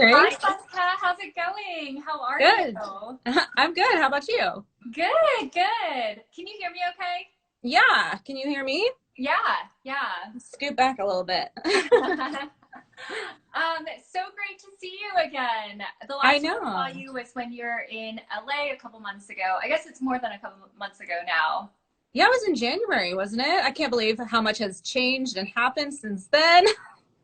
Hi, Grace. Jessica. How's it going? How are Good. you? I'm good. How about you? Good, good. Can you hear me okay? Yeah. Can you hear me? Yeah, yeah. Scoot back a little bit. So great to see you again. The I last time I saw know. you was when you were in LA a couple months ago. I guess it's more than a couple months ago now. Yeah, it was in January, wasn't it? I can't believe how much has changed and happened since then.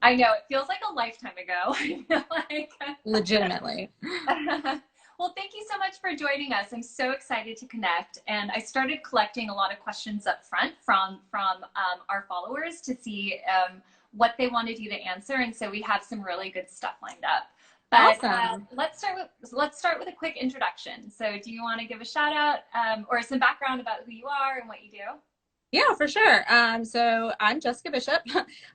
I know, it feels like a lifetime ago. I feel like Legitimately. Well, thank you so much for joining us. I'm so excited to connect, and I started collecting a lot of questions up front from our followers to see what they wanted you to answer, and so we have some really good stuff lined up. But Awesome. let's start with a quick introduction. So, do you want to give a shout out or some background about who you are and what you do? Yeah, for sure. So I'm Jessica Bishop.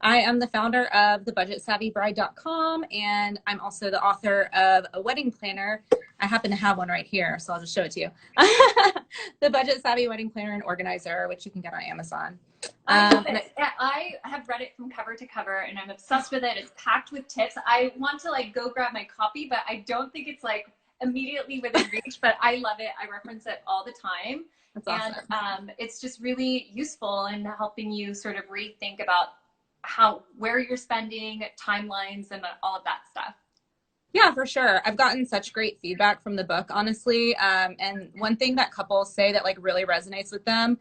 I am the founder of the BudgetSavvyBride.com, and I'm also the author of a wedding planner. I happen to have one right here, so I'll just show it to you. The Budget Savvy Wedding Planner and Organizer, which you can get on Amazon. I love And it. Yeah, I have read it from cover to cover and I'm obsessed with it. It's packed with tips. I want to like go grab my copy, but I don't think it's like immediately within reach, but I love it. I reference it all the time. that's And awesome. it's just really useful in helping you sort of rethink about where you're spending, timelines, and all of that stuff. Yeah, for sure. I've gotten such great feedback from the book, honestly. And one thing that couples say that like really resonates with them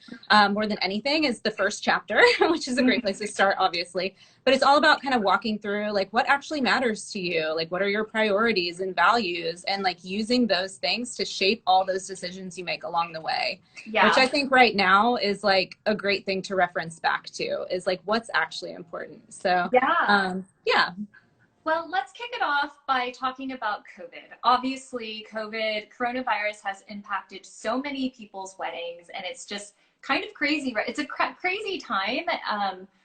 more than anything is the first chapter, which is a great place to start, obviously. But it's all about kind of walking through like what actually matters to you, like what are your priorities and values, and like using those things to shape all those decisions you make along the way, which Yeah. I think right now is like a great thing to reference back to is like what's actually important. So, Yeah. yeah. Well, let's kick it off by talking about COVID. Obviously, coronavirus has impacted so many people's weddings, and it's just kind of crazy. Right? It's a crazy time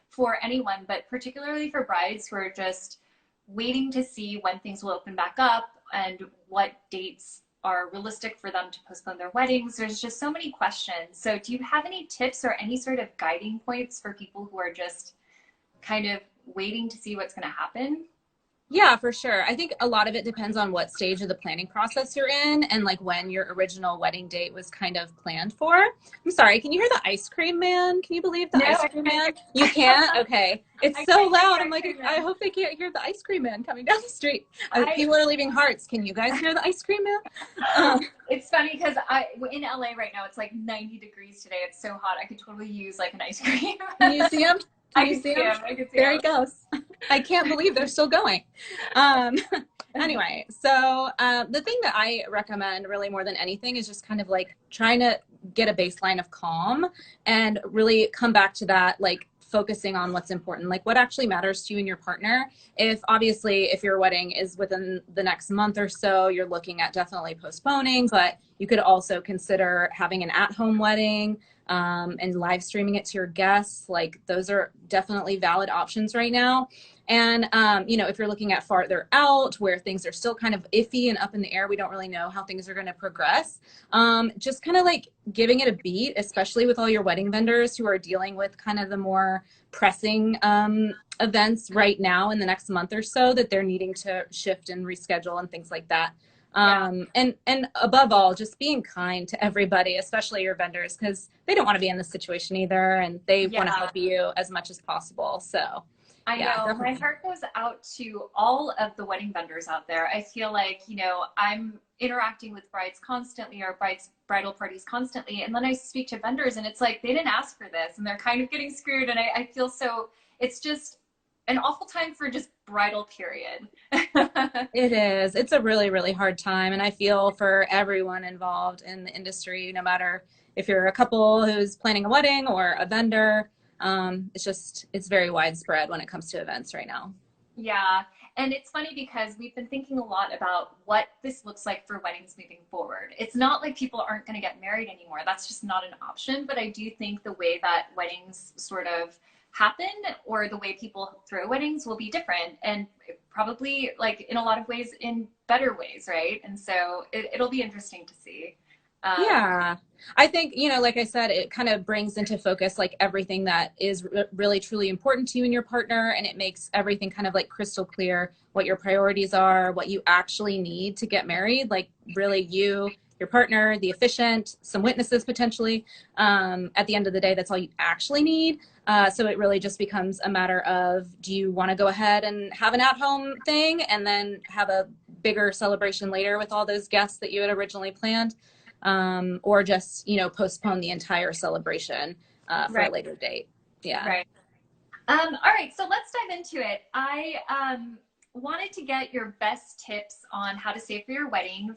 for anyone, but particularly for brides who are just waiting to see when things will open back up and what dates are realistic for them to postpone their weddings. There's just so many questions. So, do you have any tips or any sort of guiding points for people who are just kind of waiting to see what's going to happen? Yeah, for sure. I think a lot of it depends on what stage of the planning process you're in and like when your original wedding date was kind of planned for. I'm sorry, can you hear the ice cream man? Can you believe the No, ice I cream can't man? hear. You can't? Okay. It's I so can't hear loud. the I'm ice like, cream I man. hope they can't hear the ice cream man coming down the street. I People are leaving hearts. Can you guys hear the ice cream man? Um, It's funny because I in LA right now it's like 90 degrees today. It's so hot. I could totally use like an ice cream. can you see him? Can I you can see see him? him. I can see There him. he goes. I can't believe they're still going. Um, anyway, so the thing that I recommend really more than anything is just kind of like trying to get a baseline of calm and really come back to that, like focusing on what's important, like what actually matters to you and your partner. If obviously, if your wedding is within the next month or so, you're looking at definitely postponing, but you could also consider having an at-home wedding and live streaming it to your guests. Like those are definitely valid options right now. And, if you're looking at farther out where things are still kind of iffy and up in the air, we don't really know how things are going to progress. Just kind of like giving it a beat, especially with all your wedding vendors who are dealing with kind of the more pressing events right now in the next month or so that they're needing to shift and reschedule and things like that. Yeah. And above all, just being kind to everybody, especially your vendors, because they don't want to be in this situation either, and they want to Yeah. help you as much as possible. So, I yeah, know. My definitely. heart goes out to all of the wedding vendors out there. I feel like, I'm interacting with brides constantly or bridal parties constantly. And then I speak to vendors and it's like they didn't ask for this and they're kind of getting screwed. And I feel so it's just an awful time for just bridal period. It is. It's a really, really hard time. And I feel for everyone involved in the industry, no matter if you're a couple who's planning a wedding or a vendor. It's very widespread when it comes to events right now. Yeah. And it's funny because we've been thinking a lot about what this looks like for weddings moving forward. It's not like people aren't going to get married anymore. That's just not an option. But I do think the way that weddings sort of happen or the way people throw weddings will be different and probably like in a lot of ways in better ways, right? And so it'll be interesting to see. Yeah. I think, you know, like I said, it kind of brings into focus like everything that is really truly important to you and your partner. And it makes everything kind of like crystal clear what your priorities are, what you actually need to get married. Like really you, your partner, the officiant, some witnesses potentially. At the end of the day, that's all you actually need. So it really just becomes a matter of, do you want to go ahead and have an at-home thing and then have a bigger celebration later with all those guests that you had originally planned? Or just, you know, postpone the entire celebration for a Right. later date. Yeah. Right. All right, so let's dive into it. I wanted to get your best tips on how to save for your wedding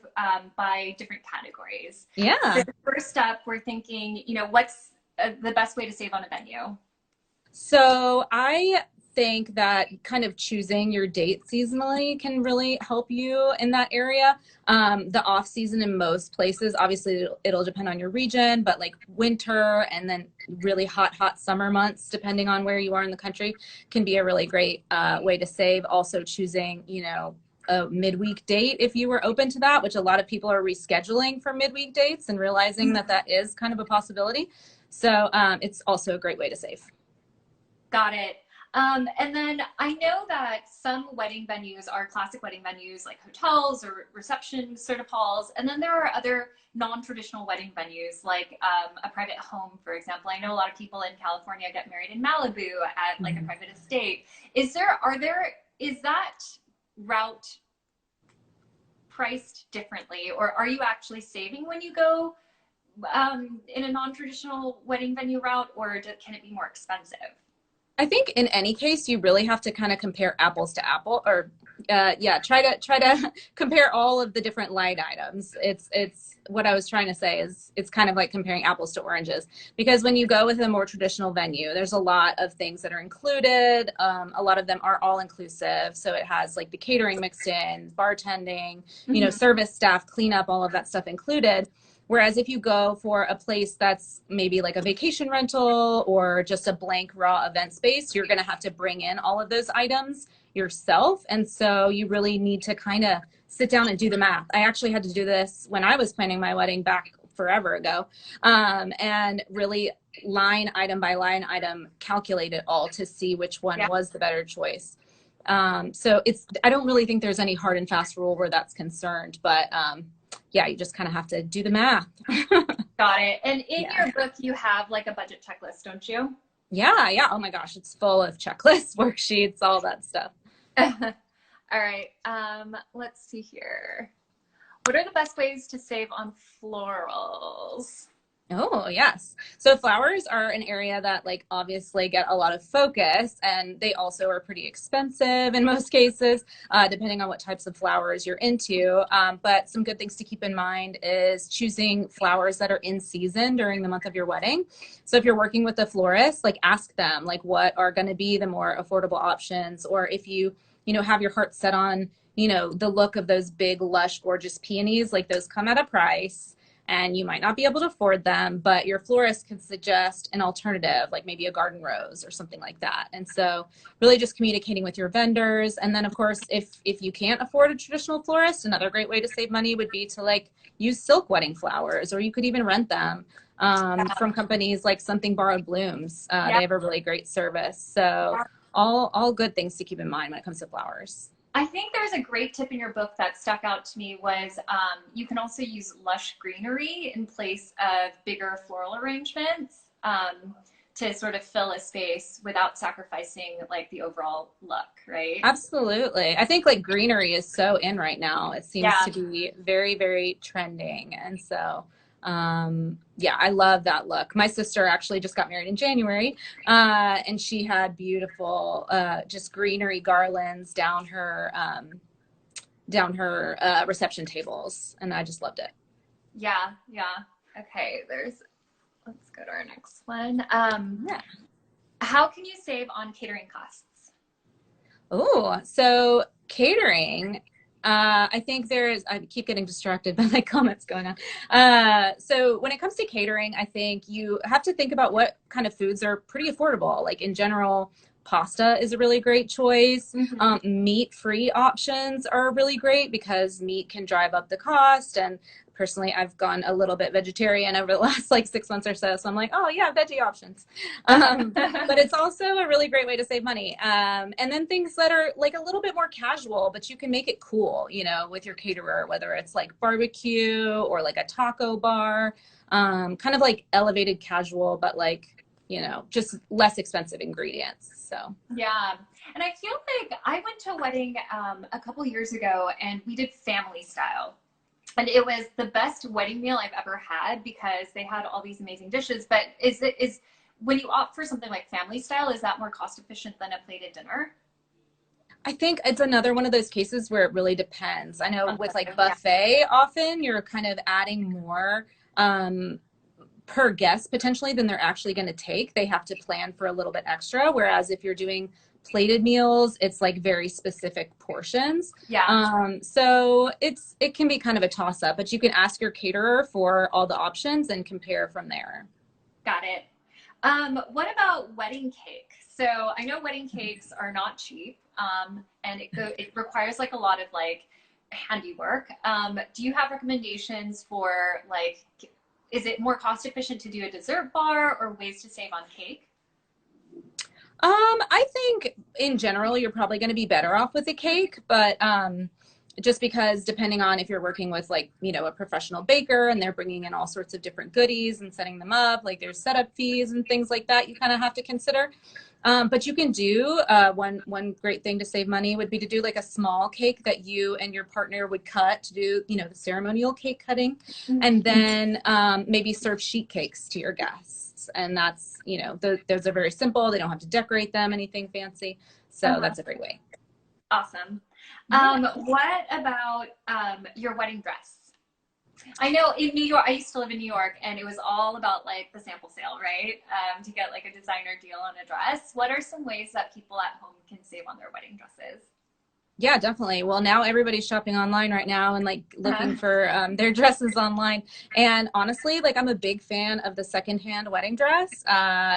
by different categories. So Yeah. first up, we're thinking, you know, what's the best way to save on a venue? So I think that kind of choosing your date seasonally can really help you in that area. The off season in most places, obviously it'll depend on your region, but like winter and then really hot summer months, depending on where you are in the country, can be a really great way to save. Also choosing, you know, a midweek date if you were open to that, which a lot of people are rescheduling for midweek dates and realizing that that is kind of a possibility. So it's also a great way to save. Got it. And then I know that some wedding venues are classic wedding venues like hotels or reception sort of halls. And then there are other non-traditional wedding venues like a private home, for example. I know a lot of people in California get married in Malibu at like a private estate. Is that route priced differently, or are you actually saving when you go in a non-traditional wedding venue route, or can it be more expensive? I think in any case, you really have to kind of compare apples to apple, or try to compare all of the different light items. It's what I was trying to say is it's kind of like comparing apples to oranges, because when you go with a more traditional venue, there's a lot of things that are included. A lot of them are all inclusive, so it has like the catering mixed in, bartending, you know, service staff, cleanup, all of that stuff included. Whereas if you go for a place that's maybe like a vacation rental or just a blank raw event space, you're going to have to bring in all of those items yourself. And so you really need to kind of sit down and do the math. I actually had to do this when I was planning my wedding back forever ago, and really line item by line item calculate it all to see which one was the better choice. So I don't really think there's any hard and fast rule where that's concerned, but yeah, you just kind of have to do the math. Got it. And in your book, you have like a budget checklist, don't you? Yeah. Oh my gosh, it's full of checklists, worksheets, all that stuff. All right. Let's see here. What are the best ways to save on florals? Oh, yes. So flowers are an area that like obviously get a lot of focus, and they also are pretty expensive in most cases, depending on what types of flowers you're into. But some good things to keep in mind is choosing flowers that are in season during the month of your wedding. So if you're working with a florist, like ask them like what are going to be the more affordable options, or if you have your heart set on, the look of those big, lush, gorgeous peonies, like those come at a price and you might not be able to afford them, but your florist could suggest an alternative, like maybe a garden rose or something like that. And so really just communicating with your vendors. And then of course, if you can't afford a traditional florist, another great way to save money would be to like use silk wedding flowers, or you could even rent them from companies like Something Borrowed Blooms. They have a really great service. So all good things to keep in mind when it comes to flowers. I think there's a great tip in your book that stuck out to me was you can also use lush greenery in place of bigger floral arrangements to sort of fill a space without sacrificing like the overall look, right? Absolutely. I think like greenery is so in right now. It seems to be very, very trending. And so I love that look. My sister actually just got married in January, and she had beautiful, just greenery garlands down her reception tables. And I just loved it. Yeah. Okay. Let's go to our next one. How can you save on catering costs? Oh, so catering, I think I keep getting distracted by my comments going on. So when it comes to catering, I think you have to think about what kind of foods are pretty affordable. Like in general, pasta is a really great choice. Meat-free options are really great because meat can drive up the cost, and Personally, I've gone a little bit vegetarian over the last like 6 months or so. So I'm like, oh yeah, veggie options. But it's also a really great way to save money. And then things that are like a little bit more casual, but you can make it cool, you know, with your caterer, whether it's like barbecue or like a taco bar, kind of like elevated casual, but like, you know, just less expensive ingredients. So Yeah. And I feel like I went to a wedding a couple years ago and we did family style. And it was the best wedding meal I've ever had because they had all these amazing dishes. But is when you opt for something like family style, is that more cost efficient than a plated dinner? I think it's another one of those cases where it really depends. I know with like buffet, often you're kind of adding more per guest potentially than they're actually going to take. They have to plan for a little bit extra. Whereas if you're doing plated meals, it's like very specific portions. Yeah. So it can be kind of a toss up, but you can ask your caterer for all the options and compare from there. Got it. What about wedding cake? So I know wedding cakes are not cheap, and it requires like a lot of like handiwork. Do you have recommendations for like, is it more cost efficient to do a dessert bar or ways to save on cake? I think in general, you're probably going to be better off with a cake, but just because depending on if you're working with like, you know, a professional baker and they're bringing in all sorts of different goodies and setting them up, like there's setup fees and things like that you kind of have to consider. But you can do one great thing to save money would be to do like a small cake that you and your partner would cut to do, you know, the ceremonial cake cutting, and then maybe serve sheet cakes to your guests. And that's, you know, those are very simple. They don't have to decorate them, anything fancy. So that's a great way. Awesome. What about your wedding dress? I know in New York, I used to live in New York, and it was all about like the sample sale, right? To get like a designer deal on a dress. What are some ways that people at home can save on their wedding dresses? Yeah, definitely. Well, now everybody's shopping online right now and like looking for their dresses online. And honestly, like I'm a big fan of the secondhand wedding dress.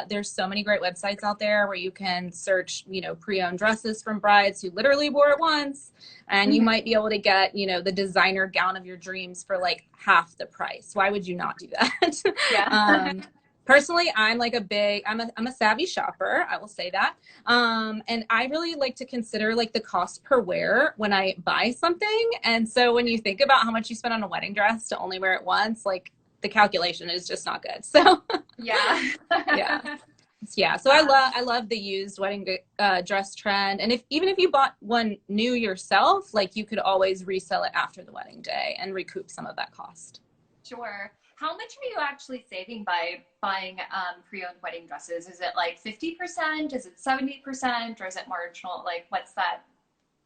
There's so many great websites out there where you can search, you know, pre-owned dresses from brides who literally wore it once. And you might be able to get, you know, the designer gown of your dreams for like half the price. Why would you not do that? Yeah. Personally, I'm like I'm a savvy shopper. I will say that. And I really like to consider like the cost per wear when I buy something. And so when you think about how much you spend on a wedding dress to only wear it once, like the calculation is just not good. So Yeah. yeah. Yeah. So I love the used wedding dress trend. And even if you bought one new yourself, like you could always resell it after the wedding day and recoup some of that cost. Sure. How much are you actually saving by buying pre-owned wedding dresses? Is it like 50%? Is it 70%? Or is it marginal? Like, what's that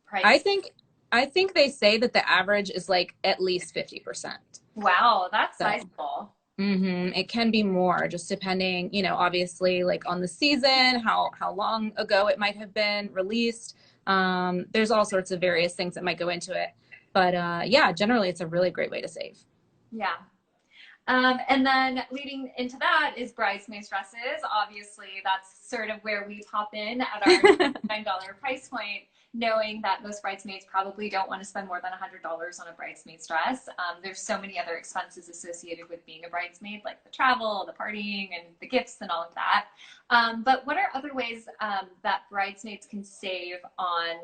price? I think they say that the average is like at least 50%. Wow, that's So, sizable. it can be more just depending, you know, obviously like on the season, how long ago it might have been released. There's all sorts of various things that might go into it. But yeah, generally it's a really great way to save. Yeah. And then leading into that is Bridesmaids Dresses. Obviously, that's sort of where we top in at our $9 price point, knowing that most bridesmaids probably don't want to spend more than $100 on a bridesmaid's dress. There's so many other expenses associated with being a bridesmaid, like the travel, the partying, and the gifts and all of that. But what are other ways that bridesmaids can save on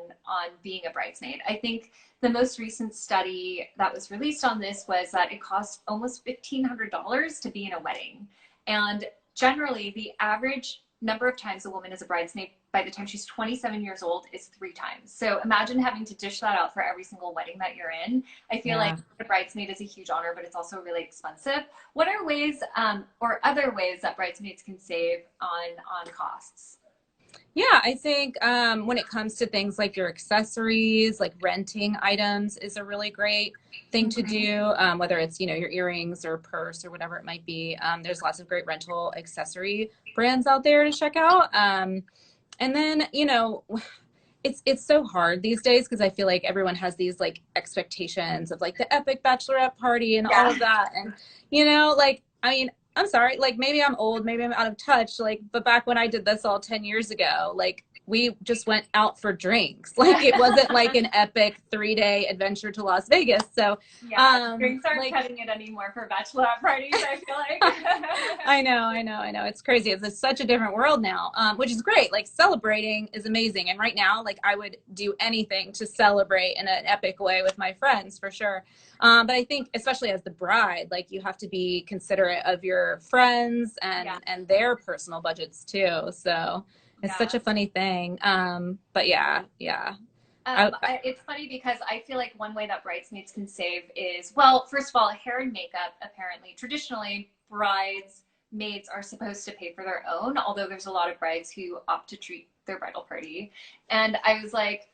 being a bridesmaid? I think the most recent study that was released on this was that it costs almost $1,500 to be in a wedding. And generally, the average number of times a woman is a bridesmaid by the time she's 27 years old is 3 times. So imagine having to dish that out for every single wedding that you're in. I feel like a bridesmaid is a huge honor, but it's also really expensive. What are ways or other ways that bridesmaids can save on costs? Yeah, I think when it comes to things like your accessories, like renting items is a really great thing to do, whether it's, you know, your earrings or purse or whatever it might be. There's lots of great rental accessory brands out there to check out. And then, you know, it's so hard these days because I feel like everyone has these like expectations of like the epic bachelorette party and all of that. And, you know, like, I mean, I'm sorry, like maybe I'm old, maybe I'm out of touch, like, but back when I did this all 10 years ago, like we just went out for drinks. Like it wasn't like an epic 3-day adventure to Las Vegas. So, Yeah, drinks aren't like, cutting it anymore for bachelorette parties, I feel like. I know. It's crazy. It's such a different world now, which is great. Like celebrating is amazing. And right now, like I would do anything to celebrate in an epic way with my friends for sure. But I think especially as the bride, like you have to be considerate of your friends Yeah, and their personal budgets too. So it's such yeah. a funny thing. But yeah. It's funny because I feel like one way that bridesmaids can save is, well, first of all, hair and makeup. Apparently, traditionally, bridesmaids are supposed to pay for their own, although there's a lot of brides who opt to treat their bridal party. And I was like,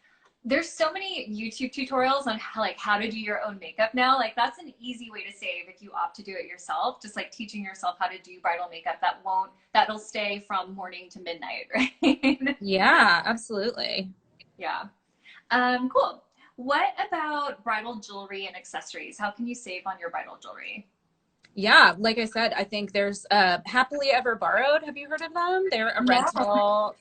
there's so many YouTube tutorials on how to do your own makeup now. Like that's an easy way to save if you opt to do it yourself. Just like teaching yourself how to do bridal makeup that'll stay from morning to midnight, right? Yeah, absolutely. Yeah. Cool. What about bridal jewelry and accessories? How can you save on your bridal jewelry? Yeah, like I said, I think there's Happily Ever Borrowed. Have you heard of them? They're a No.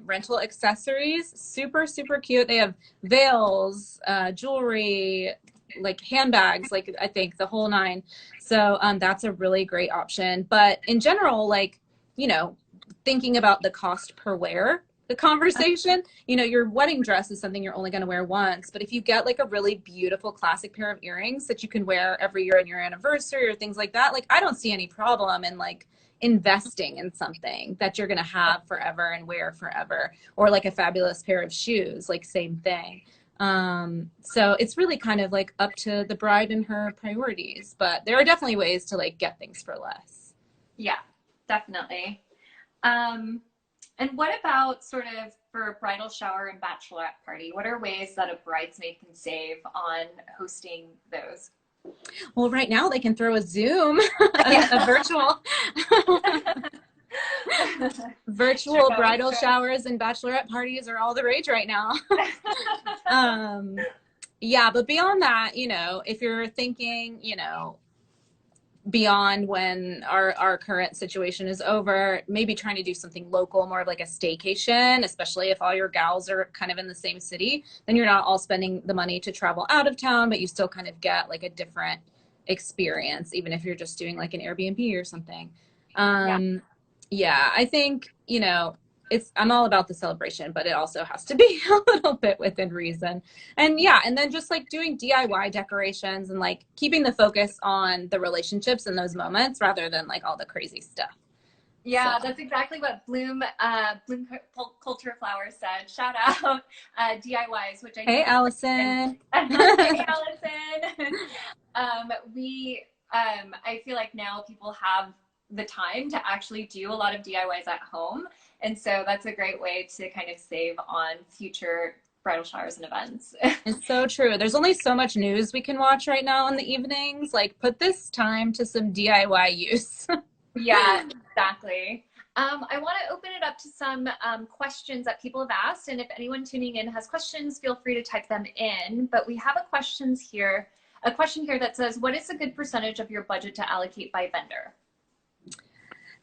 rental accessories. Super, super cute. They have veils, jewelry, like handbags, like I think the whole nine. So that's a really great option. But in general, like, you know, thinking about the cost per wear, the conversation, you know, your wedding dress is something you're only going to wear once. But if you get like a really beautiful classic pair of earrings that you can wear every year on your anniversary or things like that, like I don't see any problem in like investing in something that you're going to have forever and wear forever, or like a fabulous pair of shoes, like same thing. So it's really kind of like up to the bride and her priorities, but there are definitely ways to like get things for less. Yeah, definitely. Um, and what about sort of for bridal shower and bachelorette party? What are ways that a bridesmaid can save on hosting those? Well, right now they can throw a Zoom, a Yeah. virtual True, virtual bridal true. showers and bachelorette parties are all the rage right now. um, yeah, but beyond that, you know, if you're thinking, you know, beyond when our current situation is over, maybe trying to do something local, more of like a staycation, especially if all your gals are kind of in the same city, then you're not all spending the money to travel out of town, but you still kind of get like a different experience, even if you're just doing like an Airbnb or something. Yeah. Yeah, I think, you know, I'm all about the celebration, but it also has to be a little bit within reason. And yeah, and then just like doing DIY decorations and like keeping the focus on the relationships in those moments rather than like all the crazy stuff. So, Yeah, that's exactly what Culture Flowers said. Shout out DIYs, which I hey, think is Allison. hey, Allison. I feel like now people have the time to actually do a lot of DIYs at home. And so that's a great way to kind of save on future bridal showers and events. It's so true. There's only so much news we can watch right now in the evenings. Like, put this time to some DIY use. Yeah, exactly. I want to open it up to some questions that people have asked. And if anyone tuning in has questions, feel free to type them in. But we have a question here that says, what is a good percentage of your budget to allocate by vendor?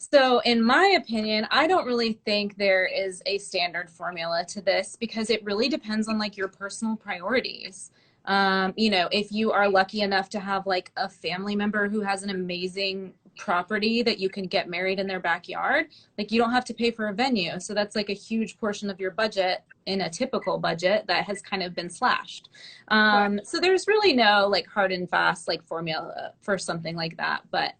So, in my opinion, I don't really think there is a standard formula to this because it really depends on like your personal priorities. You know, if you are lucky enough to have like a family member who has an amazing property that you can get married in their backyard, like you don't have to pay for a venue. So that's like a huge portion of your budget in a typical budget that has kind of been slashed. Sure. So there's really no like hard and fast like formula for something like that. But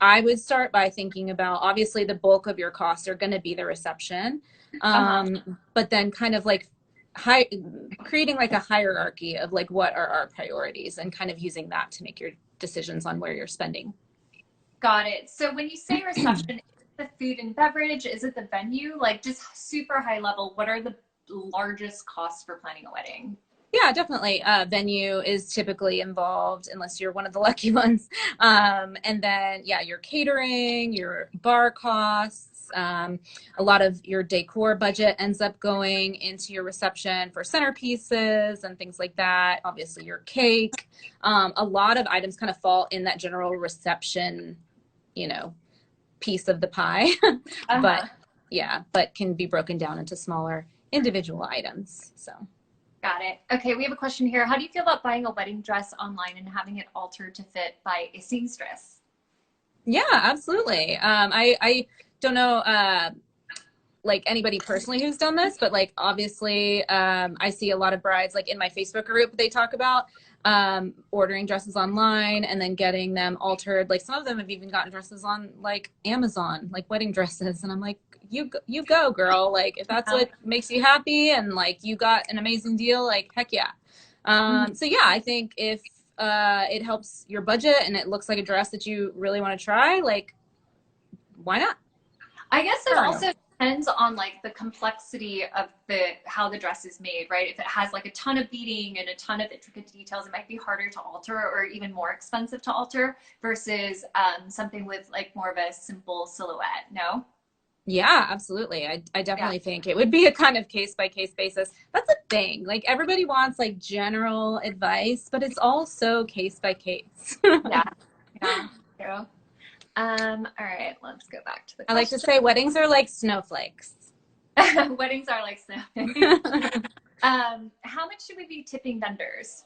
I would start by thinking about obviously the bulk of your costs are going to be the reception, Uh-huh. but then kind of like creating like a hierarchy of like what are our priorities and kind of using that to make your decisions on where you're spending. Got it. So when you say reception, is it the food and beverage? Is it the venue? Like just super high level, what are the largest costs for planning a wedding? Yeah, definitely. Venue is typically involved unless you're one of the lucky ones. And then, yeah, your catering, your bar costs, a lot of your decor budget ends up going into your reception for centerpieces and things like that. Obviously, your cake. A lot of items kind of fall in that general reception you know, piece of the pie, but yeah, but can be broken down into smaller individual items. So. Got it. Okay, we have a question here. How do you feel about buying a wedding dress online and having it altered to fit by a seamstress? Yeah, absolutely. I don't know, like anybody personally who's done this, but like obviously I see a lot of brides like in my Facebook group, they talk about ordering dresses online and then getting them altered. Like some of them have even gotten dresses on like Amazon, like wedding dresses. And I'm like, you go girl. Like if that's what makes you happy and like you got an amazing deal, like heck yeah. So yeah, I think if it helps your budget and it looks like a dress that you really want to try, like why not? I guess it also depends on like the complexity of how the dress is made, right? If it has like a ton of beading and a ton of intricate details, it might be harder to alter or even more expensive to alter versus something with like more of a simple silhouette. No? Yeah, absolutely. I definitely think it would be a kind of case by case basis. That's a thing. Like everybody wants like general advice, but it's all so case by case. Yeah. True. All right, let's go back to the question. I like to say weddings are like snowflakes. Weddings are like snowflakes. How much should we be tipping vendors?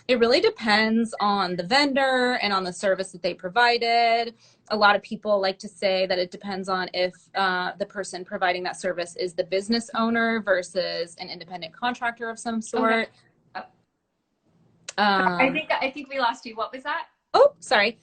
It really depends on the vendor and on the service that they provided. A lot of people like to say that it depends on if the person providing that service is the business owner versus an independent contractor of some sort. Okay. I think we lost you. What was that? Oh, sorry.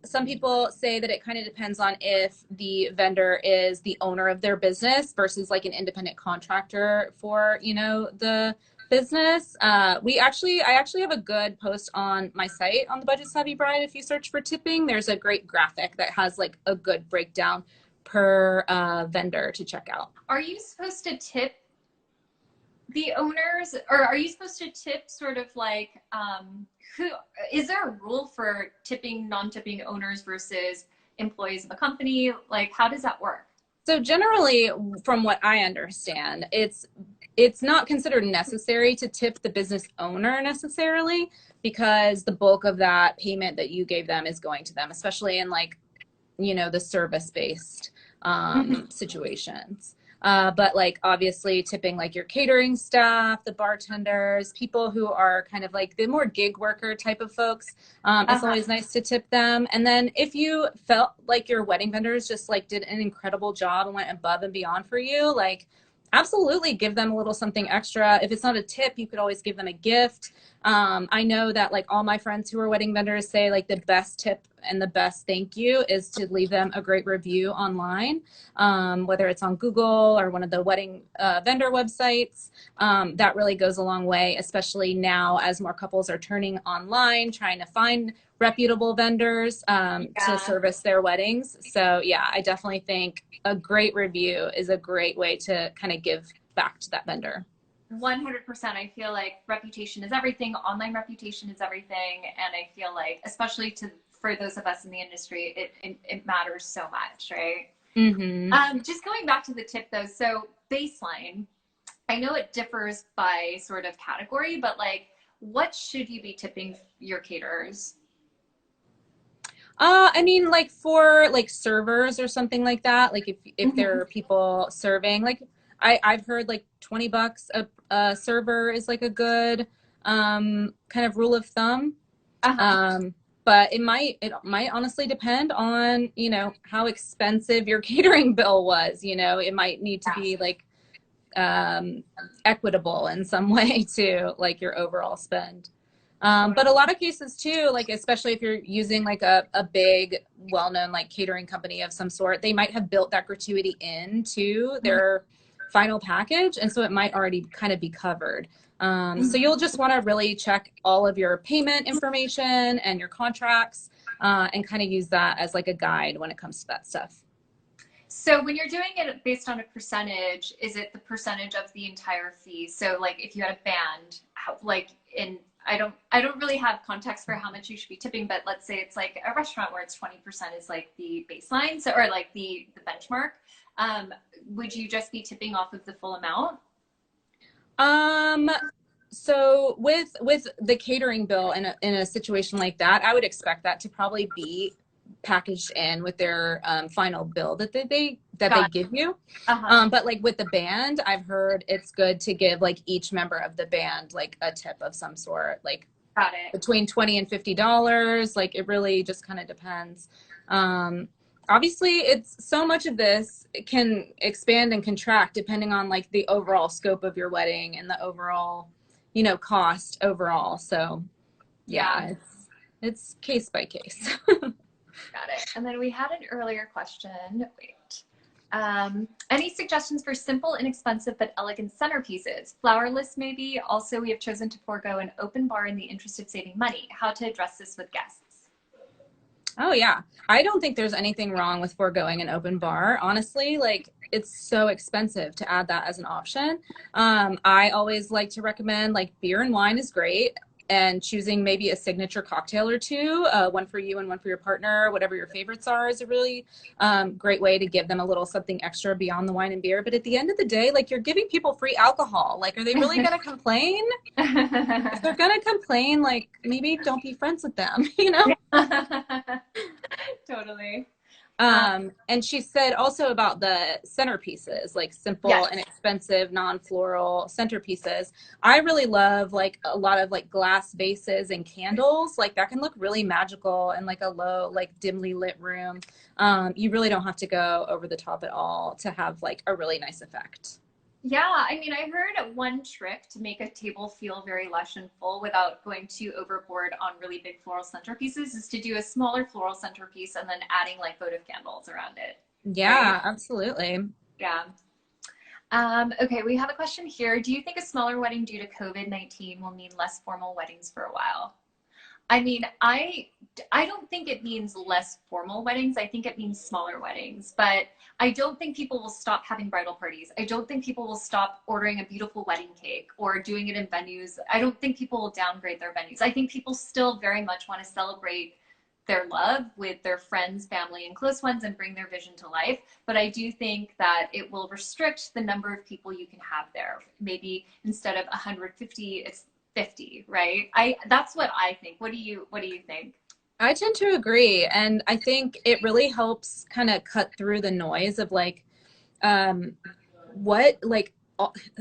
Some people say that it kind of depends on if the vendor is the owner of their business versus like an independent contractor for, you know, the business. I actually have a good post on my site on the Budget Savvy Bride. If you search for tipping, there's a great graphic that has like a good breakdown per vendor to check out. Are you supposed to tip the owners, or are you supposed to tip sort of like who is there a rule for tipping non-tipping owners versus employees of a company? Like how does that work? So generally, from what I understand, it's not considered necessary to tip the business owner necessarily, because the bulk of that payment that you gave them is going to them, especially in like, you know, the service-based situations. But like obviously tipping like your catering staff, the bartenders, people who are kind of like the more gig worker type of folks, it's always nice to tip them. And then if you felt like your wedding vendors just like did an incredible job and went above and beyond for you, like absolutely give them a little something extra. If it's not a tip, you could always give them a gift. I know that like all my friends who are wedding vendors say like the best tip and the best thank you is to leave them a great review online, whether it's on Google or one of the wedding vendor websites. That really goes a long way, especially now as more couples are turning online, trying to find reputable vendors to service their weddings. So yeah, I definitely think a great review is a great way to kind of give back to that vendor. 100%. I feel like reputation is everything. Online reputation is everything. And I feel like, especially for those of us in the industry, it matters so much, right? Mm-hmm. Just going back to the tip though. So baseline, I know it differs by sort of category, but like what should you be tipping your caterers? I mean, like for like servers or something like that, like if there are people serving, like I've heard like $20 a server is like a good kind of rule of thumb. But it might honestly depend on, you know, how expensive your catering bill was. You know, it might need to be like equitable in some way to like your overall spend. But a lot of cases too, like especially if you're using like a big, well-known like catering company of some sort, they might have built that gratuity into their final package, and so it might already kind of be covered. So you'll just want to really check all of your payment information and your contracts, and kind of use that as like a guide when it comes to that stuff. So when you're doing it based on a percentage, is it the percentage of the entire fee? So like if you had a band, I don't really have context for how much you should be tipping, but let's say it's like a restaurant where it's 20% is like the baseline, so or like the benchmark. Would you just be tipping off of the full amount? So with the catering bill in a situation like that, I would expect that to probably be packaged in with their final bill that they give you. But like with the band, I've heard it's good to give like each member of the band like a tip of some sort, like Got it. between $20 and $50. Like it really just kind of depends. Obviously, it's so much of this can expand and contract depending on like the overall scope of your wedding and the overall, you know, cost overall. So yeah. It's case by case. Got it. And then we had an earlier question. Wait. Any suggestions for simple, inexpensive, but elegant centerpieces? Flowerless, maybe. Also, we have chosen to forego an open bar in the interest of saving money. How to address this with guests? Oh, yeah. I don't think there's anything wrong with foregoing an open bar. Honestly, like it's so expensive to add that as an option. I always like to recommend like beer and wine is great. And choosing maybe a signature cocktail or two, one for you and one for your partner, whatever your favorites are, is a really great way to give them a little something extra beyond the wine and beer. But at the end of the day, like you're giving people free alcohol. Like, are they really going to complain? If they're going to complain, like maybe don't be friends with them, you know? Totally. And she said also about the centerpieces, like simple and expensive, non-floral centerpieces. I really love like a lot of like glass vases and candles. Like that can look really magical in like a low, like dimly lit room. You really don't have to go over the top at all to have like a really nice effect. Yeah, I mean, I heard one trick to make a table feel very lush and full without going too overboard on really big floral centerpieces is to do a smaller floral centerpiece and then adding like votive candles around it. Yeah, right? absolutely. Yeah. Okay, we have a question here. Do you think a smaller wedding due to COVID-19 will mean less formal weddings for a while? I mean, I don't think it means less formal weddings. I think it means smaller weddings. But I don't think people will stop having bridal parties. I don't think people will stop ordering a beautiful wedding cake or doing it in venues. I don't think people will downgrade their venues. I think people still very much want to celebrate their love with their friends, family, and close ones and bring their vision to life. But I do think that it will restrict the number of people you can have there. Maybe instead of 150, it's 50, right? That's what I think. What do you think? I tend to agree. And I think it really helps kind of cut through the noise of like, what, like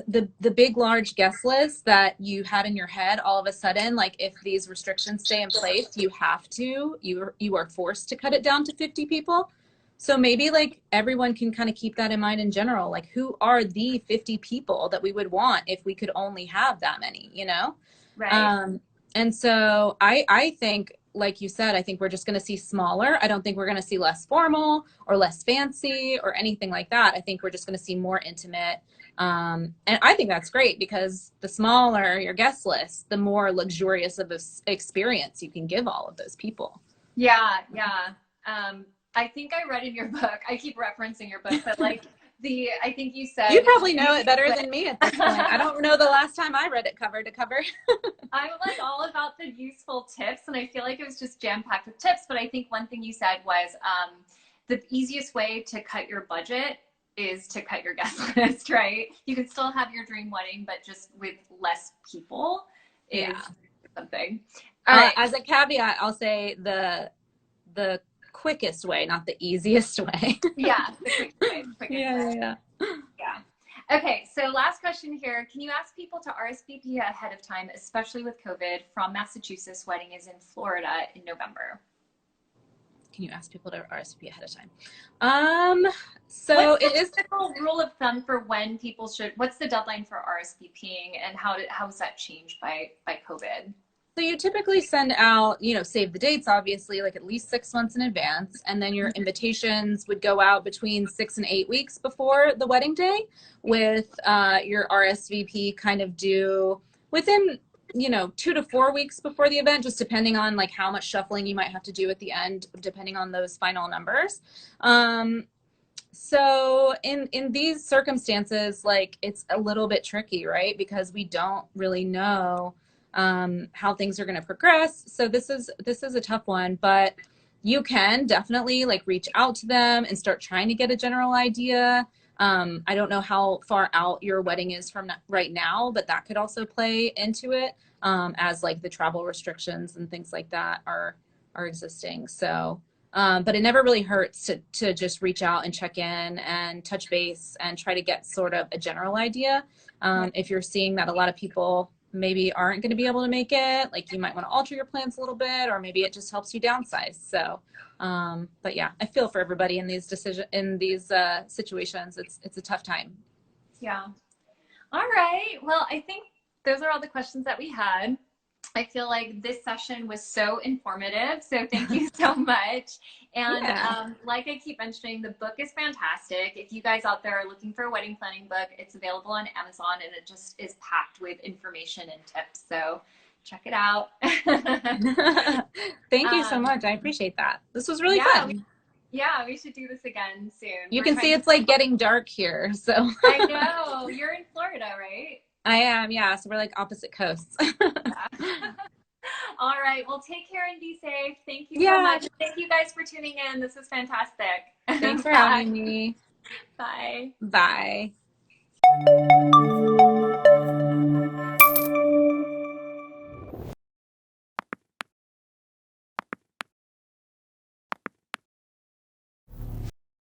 the big, large guest list that you had in your head all of a sudden, like if these restrictions stay in place, you are forced to cut it down to 50 people. So maybe like everyone can kind of keep that in mind in general. Like who are the 50 people that we would want if we could only have that many, you know? Right. And so I think, like you said, I think we're just going to see smaller. I don't think we're going to see less formal or less fancy or anything like that. I think we're just going to see more intimate. And I think that's great because the smaller your guest list, the more luxurious of an experience you can give all of those people. Yeah. I think I read in your book, I keep referencing your book, but like I think you said. You probably know it better than me at this point. I don't know the last time I read it cover to cover. I'm like all about the useful tips, and I feel like it was just jam-packed with tips, but I think one thing you said was the easiest way to cut your budget is to cut your guest list, right? You can still have your dream wedding, but just with less people is something. All right. As a caveat, I'll say the quickest way, not the easiest way. Yeah, the quickest way. Yeah. Okay, so last question here. Can you ask people to RSVP ahead of time, especially with COVID? From Massachusetts, wedding is in Florida in November. Can you ask people to RSVP ahead of time? So what's it is the rule of thumb for when people should, what's the deadline for RSVPing and how has that changed by COVID? So you typically send out, save the dates, obviously, like at least 6 months in advance. And then your invitations would go out between 6 and 8 weeks before the wedding day, with your RSVP kind of due within, 2 to 4 weeks before the event, just depending on like how much shuffling you might have to do at the end, depending on those final numbers. So in these circumstances, like it's a little bit tricky, right? Because we don't really know how things are going to progress. So this is a tough one, but you can definitely like reach out to them and start trying to get a general idea. I don't know how far out your wedding is from right now, but that could also play into it, as like the travel restrictions and things like that are existing. So But it never really hurts to just reach out and check in and touch base and try to get sort of a general idea. If you're seeing that a lot of people maybe aren't going to be able to make it, like you might want to alter your plans a little bit, or maybe it just helps you downsize. So, but yeah, I feel for everybody in these situations. It's a tough time. Yeah. All right. Well, I think those are all the questions that we had. I feel like this session was so informative. So thank you so much. And like I keep mentioning, the book is fantastic. If you guys out there are looking for a wedding planning book, it's available on Amazon, and it just is packed with information and tips. So check it out. Thank you so much. I appreciate that. This was really fun. Yeah, we should do this again soon. You can see it's like getting dark here. So I know. You're in Florida, right? I am, yeah. So we're like opposite coasts. All right. Well, take care and be safe. Thank you so much. Thank you guys for tuning in. This was fantastic. Thanks for having me. Bye. Bye.